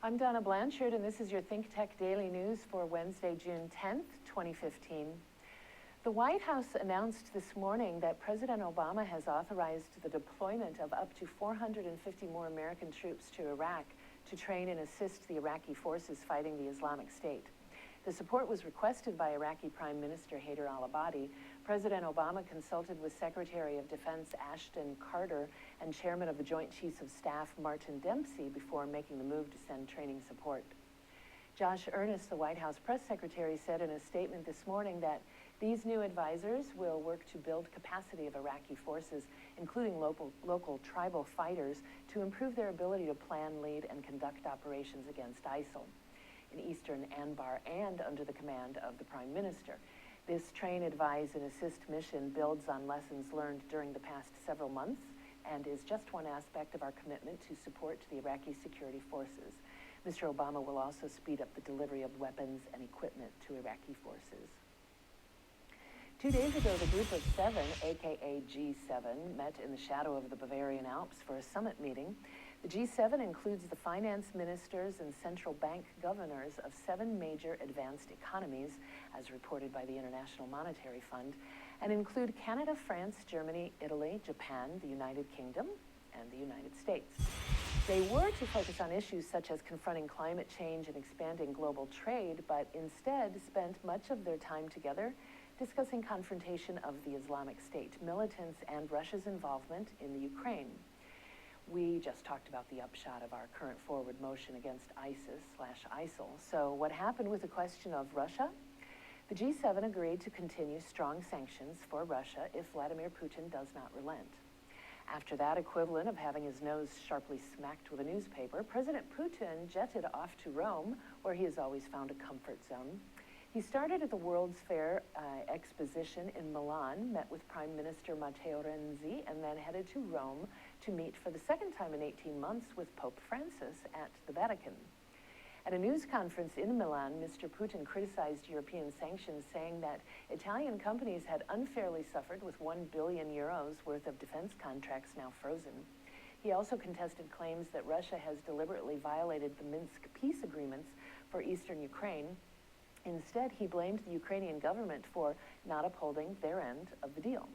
I'm Donna Blanchard, and this is your ThinkTech Daily News for Wednesday, June 10th, 2015. The White House announced this morning that President Obama has authorized the deployment of up to 450 more American troops to Iraq to train and assist the Iraqi forces fighting the Islamic State. The support was requested by Iraqi Prime Minister Haider al-Abadi. President Obama consulted with Secretary of Defense Ashton Carter and Chairman of the Joint Chiefs of Staff Martin Dempsey before making the move to send training support. Josh Earnest, the White House press secretary, said in a statement this morning that these new advisors will work to build capacity of Iraqi forces, including local tribal fighters, to improve their ability to plan, lead, and conduct operations against ISIL in eastern Anbar and under the command of the Prime Minister. This train, advise, and assist mission builds on lessons learned during the past several months and is just one aspect of our commitment to support the Iraqi security forces. Mr. Obama will also speed up the delivery of weapons and equipment to Iraqi forces. 2 days ago, the Group of Seven, aka G7, met in the shadow of the Bavarian Alps for a summit meeting. The G7 includes the finance ministers and central bank governors of 7 major advanced economies, as reported by the International Monetary Fund, and include Canada, France, Germany, Italy, Japan, the United Kingdom, and the United States. They were to focus on issues such as confronting climate change and expanding global trade, but instead spent much of their time together discussing confrontation of the Islamic State, militants, and Russia's involvement in the Ukraine. We just talked about the upshot of our current forward motion against ISIS/ISIL. So what happened with the question of Russia? The G7 agreed to continue strong sanctions for Russia if Vladimir Putin does not relent. After that equivalent of having his nose sharply smacked with a newspaper, President Putin jetted off to Rome, where he has always found a comfort zone. He started at the World's Fair Exposition in Milan, met with Prime Minister Matteo Renzi, and then headed to Rome to meet for the second time in 18 months with Pope Francis at the Vatican. At a news conference in Milan, Mr. Putin criticized European sanctions, saying that Italian companies had unfairly suffered with €1 billion worth of defense contracts now frozen. He also contested claims that Russia has deliberately violated the Minsk peace agreements for eastern Ukraine. Instead, he blamed the Ukrainian government for not upholding their end of the deal.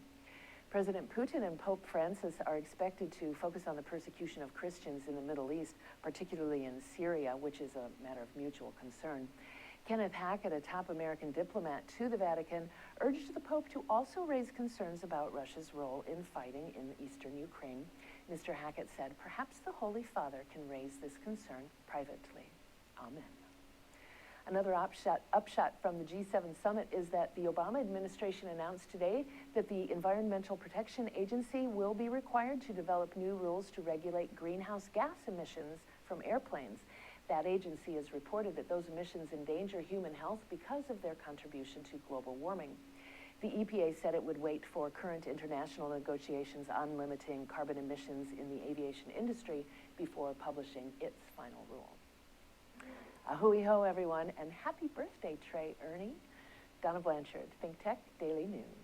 President Putin and Pope Francis are expected to focus on the persecution of Christians in the Middle East, particularly in Syria, which is a matter of mutual concern. Kenneth Hackett, a top American diplomat to the Vatican, urged the Pope to also raise concerns about Russia's role in fighting in eastern Ukraine. Mr. Hackett said, "Perhaps the Holy Father can raise this concern privately. Amen." Another upshot from the G7 summit is that the Obama administration announced today that the Environmental Protection Agency will be required to develop new rules to regulate greenhouse gas emissions from airplanes. That agency has reported that those emissions endanger human health because of their contribution to global warming. The EPA said it would wait for current international negotiations on limiting carbon emissions in the aviation industry before publishing its final rule. Ahui ho, everyone, and happy birthday, Trey Ernie. Donna Blanchard, ThinkTech Daily News.